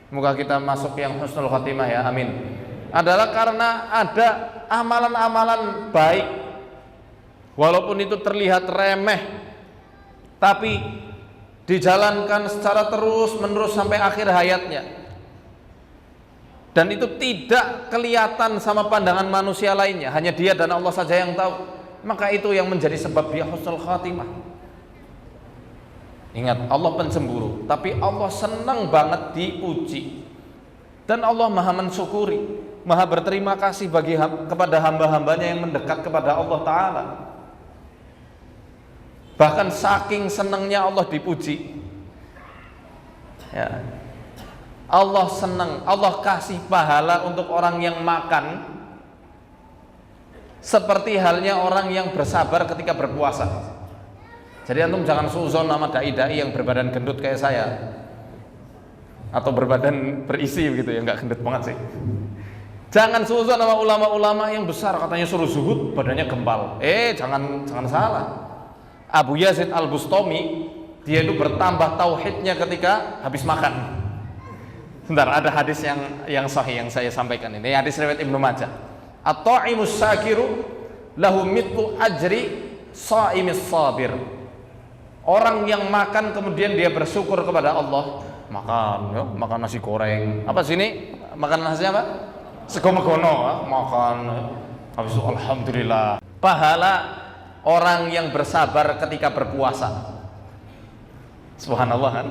moga kita masuk yang husnul khotimah ya, amin, adalah karena ada amalan-amalan baik, walaupun itu terlihat remeh, tapi dijalankan secara terus-menerus sampai akhir hayatnya, dan itu tidak kelihatan sama pandangan manusia lainnya, hanya dia dan Allah saja yang tahu, maka itu yang menjadi sebab dia husnul khatimah. Ingat, Allah pencemburu, tapi Allah senang banget dipuji, dan Allah maha mensyukuri, maha berterima kasih kepada hamba-hambanya yang mendekat kepada Allah Ta'ala. Bahkan saking senangnya Allah dipuji, ya, Allah senang, Allah kasih pahala untuk orang yang makan seperti halnya orang yang bersabar ketika berpuasa. Jadi antum jangan suuzon nama dai-dai yang berbadan gendut kayak saya, atau berbadan berisi begitu ya, nggak gendut banget sih. Jangan suuzon nama ulama-ulama yang besar katanya suruh zuhud, badannya gempal. Jangan salah. Abu Yazid Al-Bustami, dia itu bertambah tauhidnya ketika habis makan. Sebentar, ada hadis yang sahih yang saya sampaikan ini. Hadis riwayat Ibnu Majah. At-ta'imus syakiru lahu mithlu ajri sha'imis sabir. Orang yang makan kemudian dia bersyukur kepada Allah, makan nasi goreng. Apa sini? Makan nasi apa? Sego megono, makan. Habis itu alhamdulillah. Pahala orang yang bersabar ketika berpuasa. Subhanallah kan?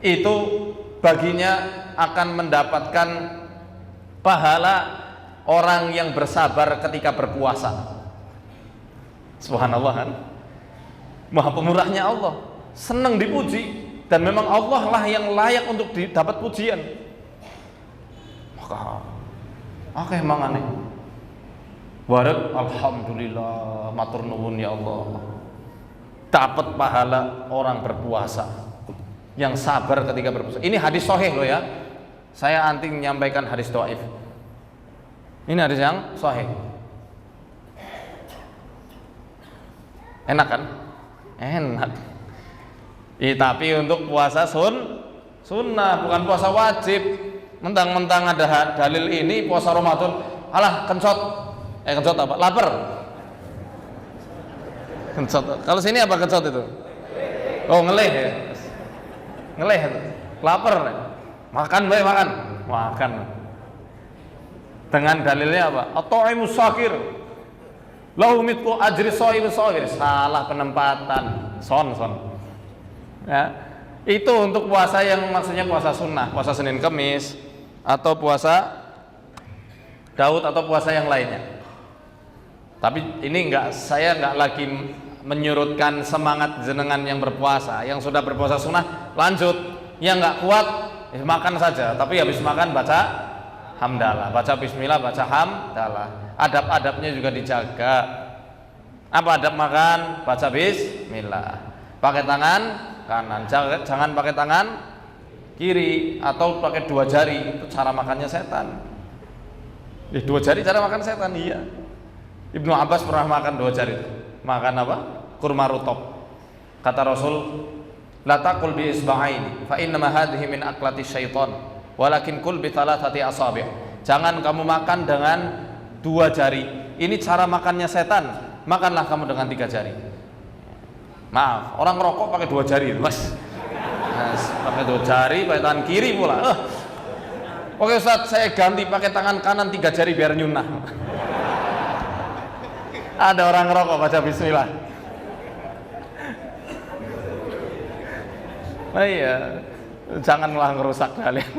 Itu baginya akan mendapatkan pahala orang yang bersabar ketika berpuasa. Subhanallah kan? Maha pemurahnya Allah, senang dipuji, dan memang Allah lah yang layak untuk dapat pujian. Maka oke mangane Wareg, alhamdulillah, matur nuwun ya Allah. Dapat pahala orang berpuasa yang sabar ketika berpuasa. Ini hadis sahih loh ya. Saya anti menyampaikan hadis dhaif. Ini hadis yang sahih. Enak kan? Enak. Tapi untuk puasa sunnah, bukan puasa wajib. Mentang-mentang ada dalil ini puasa Ramadan, alah kencot apa? Lapar. Kencot. Kalau sini apa kencot itu? Oh, ngeleh ya. Ngeleh itu. Lapar. Makan baik makan. Dengan dalilnya apa? At-ta'imus syakir. Lahu mitqu ajri sha'imis shakir. Salah penempatan. Son. Ya. Itu untuk puasa yang maksudnya puasa sunnah, puasa Senin Kemis atau puasa Daud atau puasa yang lainnya. Tapi ini saya nggak lagi menyurutkan semangat jenengan yang berpuasa, yang sudah berpuasa sunnah lanjut, yang nggak kuat ya makan saja, tapi habis makan baca hamdalah, baca bismillah, baca hamdalah. Adab-adabnya juga dijaga. Apa adab makan? Baca bismillah. Pakai tangan kanan, jangan pakai tangan kiri atau pakai dua jari, itu cara makannya setan. Dua jari cara makan setan, iya. Ibnu Abbas pernah makan dua jari. Makan apa? Kurma rutop. Kata Rasul, la taqul bi isba'aini fa innama hadhihi min aqlati syaitan walakin kul bi thalathati asabi'. Jangan kamu makan dengan dua jari. Ini cara makannya setan. Makanlah kamu dengan tiga jari. Maaf, orang ngerokok pakai dua jari, Mas. Pakai dua jari, pakai tangan kiri pula. Oke Ustaz, saya ganti pakai tangan kanan tiga jari biar nyunah. Ada orang ngerokok baca bismillah. Nah iya, janganlah ngerusak kalian.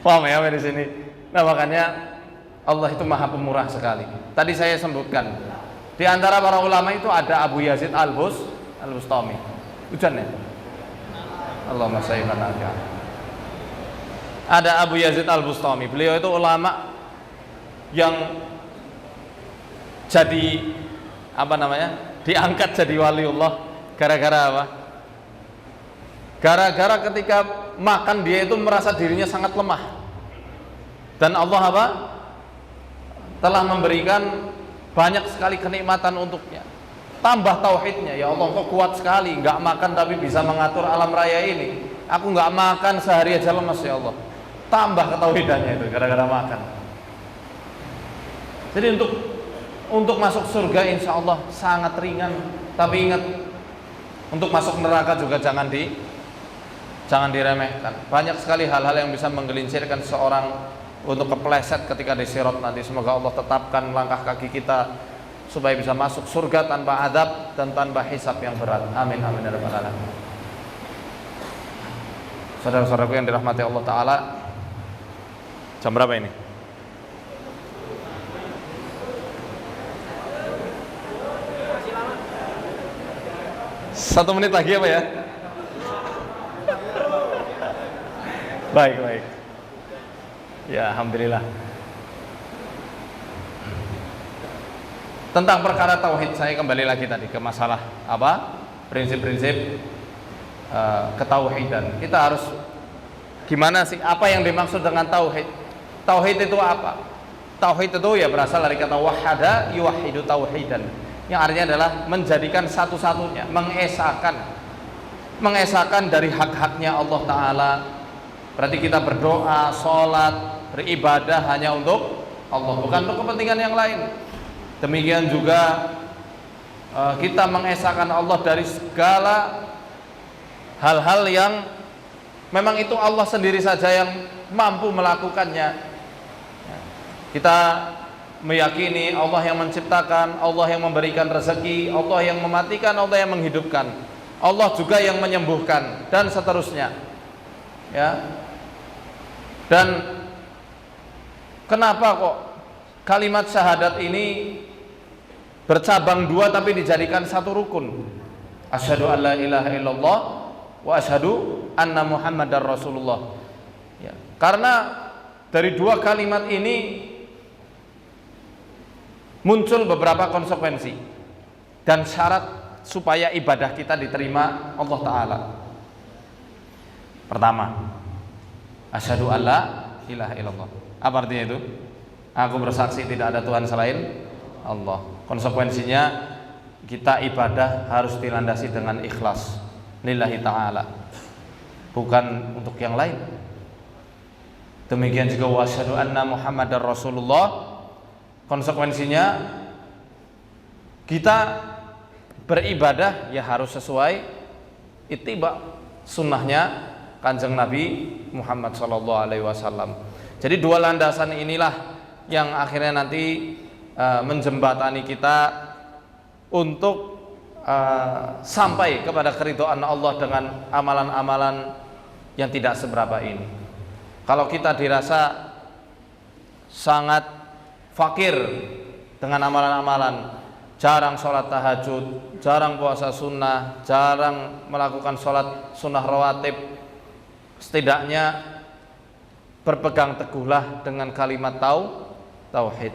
Paham ya di sini? Nah makanya Allah itu maha pemurah sekali. Tadi saya sebutkan, di antara para ulama itu ada Abu Yazid Al-Bustami. Hujan ya? Allahumma sholli ala Muhammad. Ada Abu Yazid Al-Bustami. Beliau itu ulama yang jadi diangkat jadi waliullah gara-gara apa? Gara-gara ketika makan dia itu merasa dirinya sangat lemah. Dan Allah apa? Telah memberikan banyak sekali kenikmatan untuknya. Tambah tauhidnya, ya Allah kok kuat sekali, nggak makan tapi bisa mengatur alam raya ini. Aku nggak makan sehari aja lemas ya Allah. Tambah ketauhidannya itu gara-gara makan. Jadi untuk masuk surga insya Allah sangat ringan. Tapi ingat, untuk masuk neraka juga jangan diremehkan. Banyak sekali hal-hal yang bisa menggelincirkan seorang untuk kepleset ketika di sirat nanti. Semoga Allah tetapkan langkah kaki kita supaya bisa masuk surga tanpa adab dan tanpa hisab yang berat. Amin amin ya rabbal alamin. Saudara-saudaraku yang dirahmati Allah Ta'ala, jam berapa ini? Satu menit lagi apa ya? Baik. Ya, alhamdulillah. Tentang perkara tauhid, saya kembali lagi tadi ke masalah apa? Prinsip-prinsip ketauhidan. Kita harus gimana sih? Apa yang dimaksud dengan tauhid? Tauhid itu apa? Tauhid itu ya berasal dari kata wahada yuwahidu tauhidan, yang artinya adalah menjadikan satu-satunya, mengesahkan dari hak-haknya Allah Ta'ala. Berarti kita berdoa, sholat, beribadah hanya untuk Allah, bukan untuk kepentingan yang lain. Demikian juga kita mengesahkan Allah dari segala hal-hal yang memang itu Allah sendiri saja yang mampu melakukannya. Kita meyakini Allah yang menciptakan, Allah yang memberikan rezeki, Allah yang mematikan, Allah yang menghidupkan, Allah juga yang menyembuhkan, dan seterusnya. Ya. Dan kenapa kok kalimat syahadat ini bercabang dua tapi dijadikan satu rukun? Asyhadu an la ilaha illallah wa asyhadu anna Muhammadar Rasulullah. Ya. Karena dari dua kalimat ini muncul beberapa konsekuensi dan syarat supaya ibadah kita diterima Allah Ta'ala. Pertama, asyhadu alla ilaha illallah. Apa artinya itu? Aku bersaksi tidak ada Tuhan selain Allah. Konsekuensinya kita ibadah harus dilandasi dengan ikhlas lillahi ta'ala, bukan untuk yang lain. Demikian juga wa asyhadu anna Muhammadar Rasulullah. Konsekuensinya kita beribadah ya harus sesuai ittiba sunnahnya Kanjeng Nabi Muhammad SAW. Jadi dua landasan inilah yang akhirnya nanti menjembatani kita untuk sampai kepada keridhaan Allah dengan amalan-amalan yang tidak seberapa ini. Kalau kita dirasa sangat fakir dengan amalan-amalan, jarang sholat tahajud, jarang puasa sunnah, jarang melakukan sholat sunnah rawatib, setidaknya berpegang teguhlah dengan kalimat tauhid.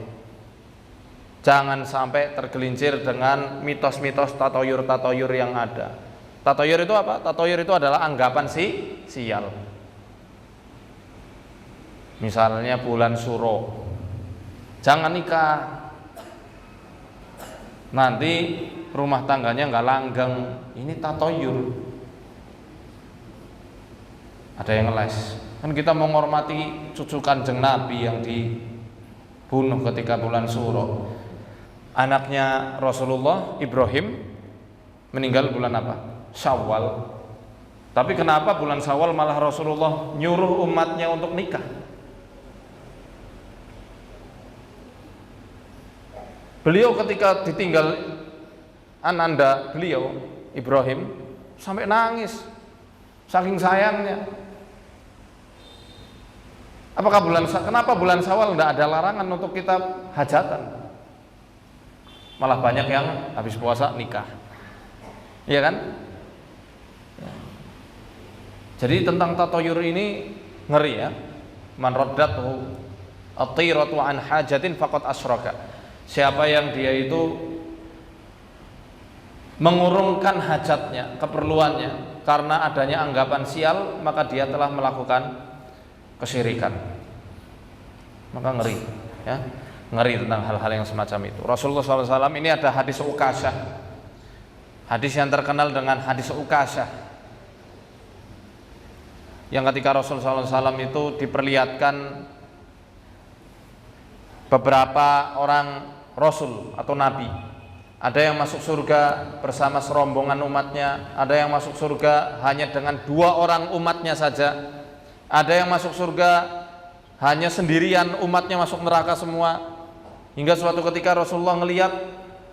Jangan sampai tergelincir dengan mitos-mitos tatoyur yang ada. Tatoyur itu apa? Tatoyur itu adalah anggapan sial. Misalnya bulan Suro, jangan nikah, nanti rumah tangganya nggak langgeng. Ini tatoyur. Ada yang ngeles. Kan kita menghormati cucu Kanjeng Nabi yang dibunuh ketika bulan Suro. Anaknya Rasulullah Ibrahim meninggal bulan apa? Syawal. Tapi kenapa bulan Syawal malah Rasulullah nyuruh umatnya untuk nikah? Beliau ketika ditinggal ananda beliau Ibrahim sampai nangis saking sayangnya. Kenapa bulan Syawal tidak ada larangan untuk kita hajatan? Malah banyak yang habis puasa nikah, iya kan? Jadi tentang tatoyur ini ngeri ya. Man raddatuhu at-tiratu an hajatin faqad asyraka. Siapa yang dia itu mengurungkan hajatnya, keperluannya karena adanya anggapan sial, maka dia telah melakukan kesyirikan. Maka ngeri ya. Ngeri tentang hal-hal yang semacam itu. Rasulullah SAW ini ada hadis Ukasyah, hadis yang terkenal dengan hadis Ukasyah, yang ketika Rasulullah SAW itu diperlihatkan beberapa orang Rasul atau Nabi. Ada yang masuk surga bersama serombongan umatnya, ada yang masuk surga hanya dengan 2 orang umatnya saja, ada yang masuk surga hanya sendirian, umatnya masuk neraka semua. Hingga suatu ketika Rasulullah melihat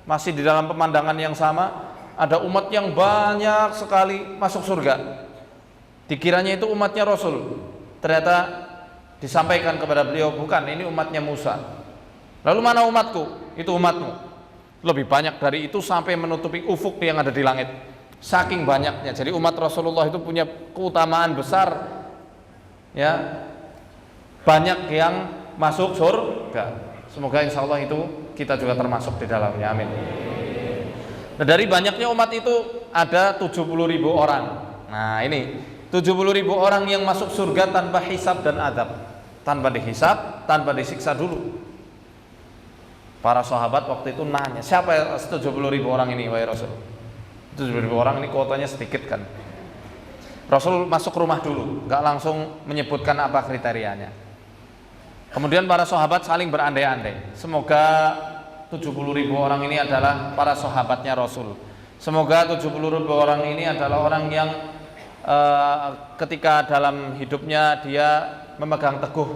masih di dalam pemandangan yang sama, ada umat yang banyak sekali masuk surga. Dikiranya itu umatnya Rasul, ternyata disampaikan kepada beliau, bukan, ini umatnya Musa. Lalu mana umatku? Itu umatmu. Lebih banyak dari itu sampai menutupi ufuk yang ada di langit. Saking banyaknya. Jadi umat Rasulullah itu punya keutamaan besar ya. Banyak yang masuk surga. Semoga insya Allah itu kita juga termasuk di dalamnya, amin. Nah, dari banyaknya umat itu ada 70.000 orang. Nah ini 70.000 orang yang masuk surga tanpa hisab dan adab, tanpa dihisab, tanpa disiksa dulu. Para sahabat waktu itu nanya, siapa 70.000 orang ini wahai Rasul? 70.000 orang ini kuotanya sedikit kan. Rasul masuk rumah dulu, nggak langsung menyebutkan apa kriterianya. Kemudian para sahabat saling berandai-andai, semoga 70.000 orang ini adalah para sahabatnya Rasul. Semoga 70.000 orang ini adalah orang yang ketika dalam hidupnya dia memegang teguh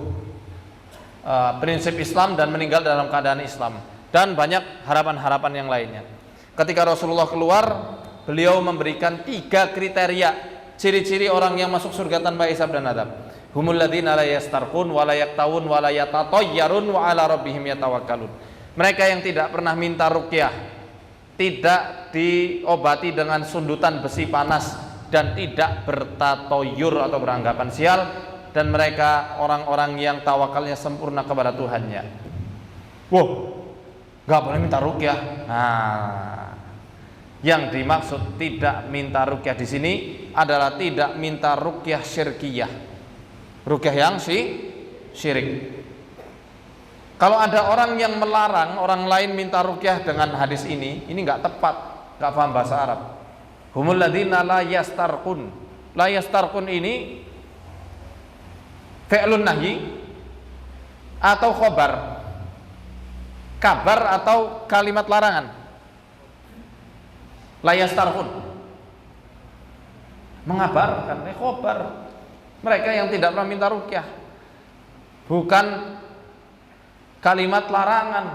prinsip Islam dan meninggal dalam keadaan Islam, dan banyak harapan-harapan yang lainnya. Ketika Rasulullah keluar, beliau memberikan 3 kriteria ciri-ciri orang yang masuk surga tanpa hisab dan adab. Humul ladzina la yastarqun wa la yaktawun wa la yatatayyarun wa ala rabbihim yatawakkalun. Mereka yang tidak pernah minta ruqyah, tidak diobati dengan sundutan besi panas, dan tidak bertatoyur atau beranggapan sial, dan mereka orang-orang yang tawakalnya sempurna kepada Tuhannya. Wow, nggak boleh minta ruqyah. Nah, yang dimaksud tidak minta ruqyah di sini adalah tidak minta ruqyah syirkiyah, ruqyah yang syirik. Kalau ada orang yang melarang orang lain minta ruqyah dengan hadis ini nggak tepat, nggak paham bahasa Arab. Humul ladzina la yastarqun. La yastarqun ini fi'lun nahyi atau khobar, kabar atau kalimat larangan. La yastarqun mengabarkan, khobar, mereka yang tidak pernah minta ruqyah, bukan kalimat larangan.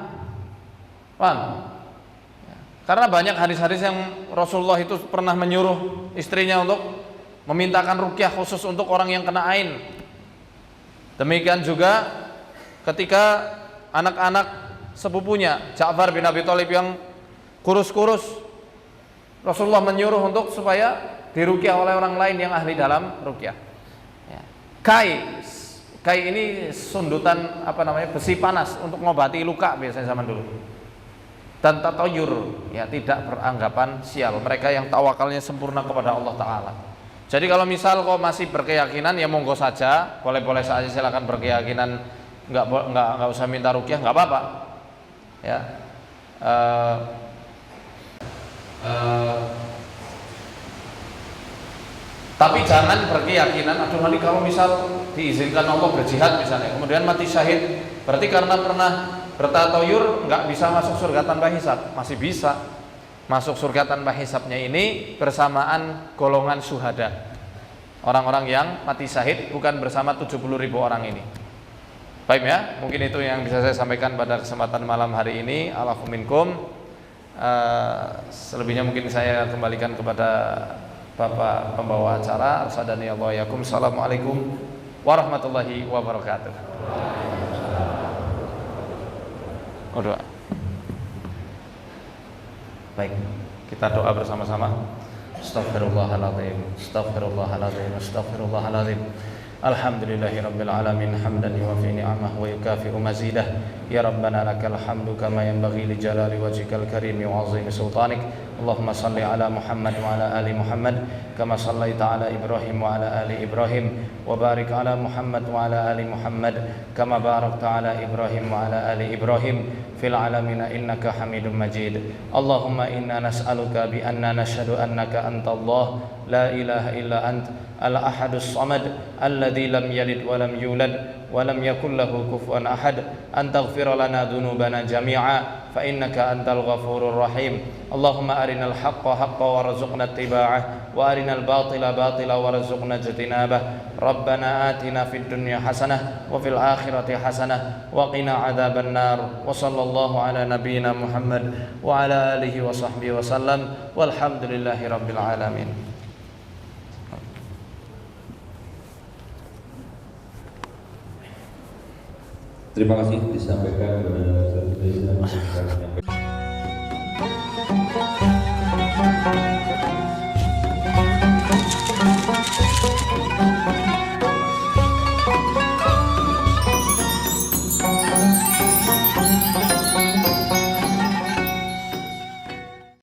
Paham? Karena banyak hadis-hadis yang Rasulullah itu pernah menyuruh istrinya untuk memintakan ruqyah khusus untuk orang yang kena ain. Demikian juga ketika anak-anak sepupunya Ja'far bin Abi Thalib yang kurus-kurus, Rasulullah menyuruh untuk supaya diruqyah oleh orang lain yang ahli dalam ruqyah. Ya. Kai ini sundutan besi panas untuk mengobati luka biasanya zaman dulu. Dan tatayur, ya, tidak beranggapan sial, mereka yang tawakalnya sempurna kepada Allah Ta'ala. Jadi kalau misal kau masih berkeyakinan, ya monggo saja, boleh-boleh saja, silakan berkeyakinan, nggak usah minta ruqyah, nggak apa-apa. Ya. Tapi jangan berkeyakinan, aduh nanti kalau misal diizinkan Allah berjihad misalnya, kemudian mati syahid, berarti karena pernah bertatayur nggak bisa masuk surga tanpa hisab. Masih bisa masuk surga tanpa hisabnya ini bersamaan golongan syuhada, orang-orang yang mati syahid, bukan bersama 70.000 orang ini. Baik ya, mungkin itu yang bisa saya sampaikan pada kesempatan malam hari ini. Allahu minkum. Selebihnya mungkin saya kembalikan kepada Bapak pembawa acara. Arsadani Allah yakum. Assalamualaikum warahmatullahi wabarakatuh. Doa. Baik, kita doa bersama-sama. Astaghfirullahaladzim, astaghfirullahaladzim, astaghfirullahaladzim. Alhamdulillahirabbil alamin hamdan yuwafi ni'amahu wa yukafi'u mazidah. Ya Rabbana lakal hamdu kama yanbaghi li jalali wajhikal karim wa 'azimi sultanik. Allahumma salli ala Muhammad wa ala ali Muhammad kama sallaita ala Ibrahim wa ala ali Ibrahim wa barik ala Muhammad wa ala ali Muhammad kama barakta ala Ibrahim wa ala ali Ibrahim fil alamin innaka Hamidum Majid. Allahumma inna nas'aluka bi anna nashhadu annaka antallah la ilaha illa ant al-ahadus samad alladzi lam yalid wa lam yulad wa lam yakul lahu kufuwan ahad an taghfir lana dhunubana jami'a fa innaka antal ghafurur rahim. Allahumma arinal haqqa haqqan warzuqna ittiba'ah wa arinal batila batila warzuqna ijtinabah. Rabbana atina fid dunya hasanah wa fil akhirati hasanah wa qina adzaban nar. Wa sallallahu ala nabiyyina Muhammad wa ala alihi wa sahbihi wa sallam walhamdulillahi rabbil alamin. Terima kasih disampaikan kepada Ustaz Reza.